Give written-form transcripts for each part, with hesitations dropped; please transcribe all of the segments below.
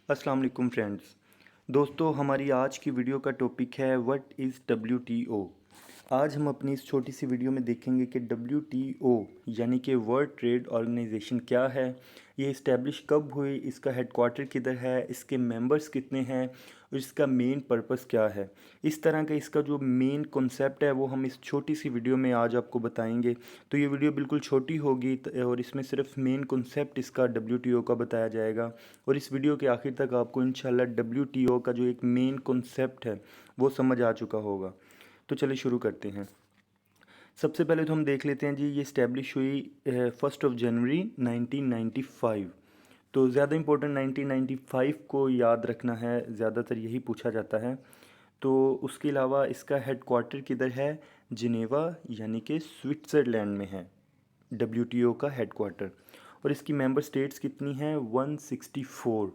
अस्सलाम वालेकुम फ्रेंड्स। दोस्तों, हमारी आज की वीडियो का टॉपिक है व्हाट इज़ डब्ल्यूटीओ। आज हम अपनी इस छोटी सी वीडियो में देखेंगे कि डब्ल्यूटीओ यानी कि वर्ल्ड ट्रेड ऑर्गेनाइजेशन क्या है, ये इस्टेब्लिश कब हुई, इसका हेडक्वार्टर किधर है, इसके मेंबर्स कितने हैं और इसका मेन पर्पस क्या है। इस तरह का इसका जो मेन कॉन्सेप्ट है वो हम इस छोटी सी वीडियो में आज आपको बताएंगे। तो ये वीडियो बिल्कुल छोटी होगी और इसमें सिर्फ मेन कॉन्सेप्ट इसका डब्ल्यूटीओ का बताया जाएगा और इस वीडियो के आखिर तक आपको इंशाल्लाह डब्ल्यूटीओ का जो एक मेन कॉन्सेप्ट है वो समझ आ चुका होगा। तो चलिए शुरू करते हैं। सबसे पहले तो हम देख लेते हैं जी, ये इस्टेब्लिश हुई 1 जनवरी 1995। तो ज़्यादा इम्पोर्टेंट 1995 को याद रखना है, ज़्यादातर यही पूछा जाता है। तो उसके अलावा इसका हेडक्वार्टर किधर है, जिनेवा यानी कि स्विट्ज़रलैंड में है डब्ल्यूटीओ का हेडक्वार्टर। और इसकी मेंबर स्टेट्स कितनी हैं, 164।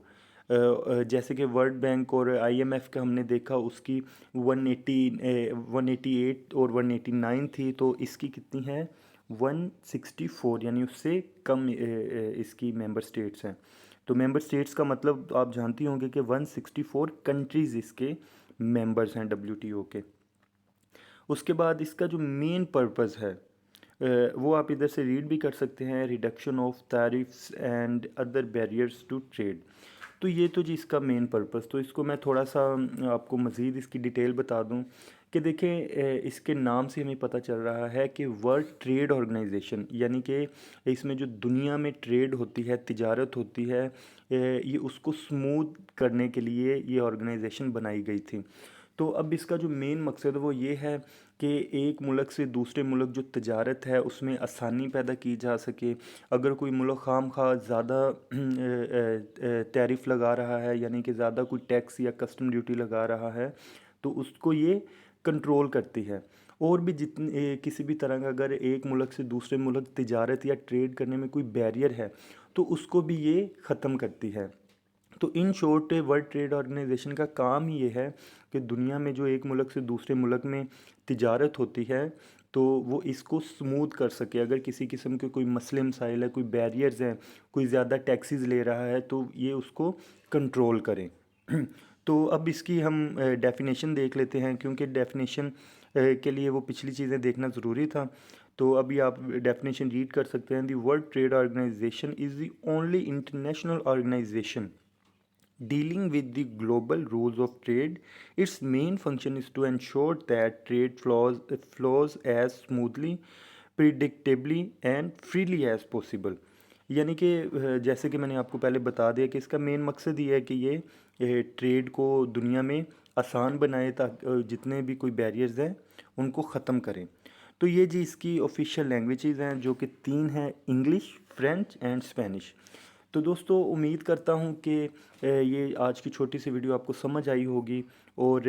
जैसे कि वर्ल्ड बैंक और आईएमएफ का हमने देखा उसकी 188 और 189 थी, तो इसकी कितनी है 164, यानी उससे कम इसकी मेंबर स्टेट्स हैं। तो मेंबर स्टेट्स का मतलब आप जानती होंगे कि 164 कंट्रीज़ इसके मेंबर्स हैं डब्ल्यूटीओ के। उसके बाद इसका जो मेन पर्पस है वो आप इधर से रीड भी कर सकते हैं, reduction of tariffs and other barriers to trade. तो ये तो जी इसका मेन पर्पस। तो इसको मैं थोड़ा सा आपको मज़ीद इसकी डिटेल बता दूं कि देखें, इसके नाम से हमें पता चल रहा है कि वर्ल्ड ट्रेड ऑर्गेनाइजेशन, यानी कि इसमें जो दुनिया में ट्रेड होती है, तिजारत होती है, ये उसको स्मूथ करने के लिए ये ऑर्गेनाइजेशन बनाई गई थी। तो अब इसका जो मेन मकसद है वो ये है कि एक मुल्क से दूसरे मुल्क जो तजारत है उसमें आसानी पैदा की जा सके। अगर कोई मुल्क खाम खा ज़्यादा टैरिफ लगा रहा है, यानी कि ज़्यादा कोई टैक्स या कस्टम ड्यूटी लगा रहा है, तो उसको ये कंट्रोल करती है। और भी जितने किसी भी तरह का अगर एक मुल्क से दूसरे मुल्क तिजारत या ट्रेड करने में कोई बैरियर है तो उसको भी ये ख़त्म करती है। तो in short world trade organization का काम ही ये है कि दुनिया में जो एक मुल्क से दूसरे मुल्क में तिजारत होती है तो वो इसको स्मूथ कर सके। अगर किसी किस्म के कोई मसले मसाइल है, कोई बैरियर्स हैं, कोई ज़्यादा टैक्सेस ले रहा है, तो ये उसको कंट्रोल करें। तो अब इसकी हम डेफिनेशन देख लेते हैं, क्योंकि डेफिनेशन के लिए वो पिछली चीज़ें देखना ज़रूरी था। तो अभी आप डेफिनेशन रीड कर सकते हैं। The world trade organization is the only international organization dealing with the global rules of trade. Its main function is to ensure that trade flows as smoothly, predictably and freely as possible. यानी कि जैसे कि मैंने आपको पहले बता दिया कि इसका मेन मकसद ये है कि ये ट्रेड को दुनिया में आसान बनाए, ताकि जितने भी कोई बैरियर्स हैं उनको ख़त्म करें। तो ये जी इसकी ऑफिशियल लैंग्वेजेस हैं जो कि 3 हैं, इंग्लिश, फ्रेंच एंड स्पेनिश। तो दोस्तों, उम्मीद करता हूँ कि ये आज की छोटी सी वीडियो आपको समझ आई होगी और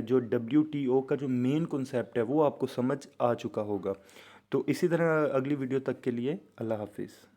जो डब्ल्यूटीओ का जो मेन कॉन्सेप्ट है वो आपको समझ आ चुका होगा। तो इसी तरह अगली वीडियो तक के लिए अल्लाह हाफिज़।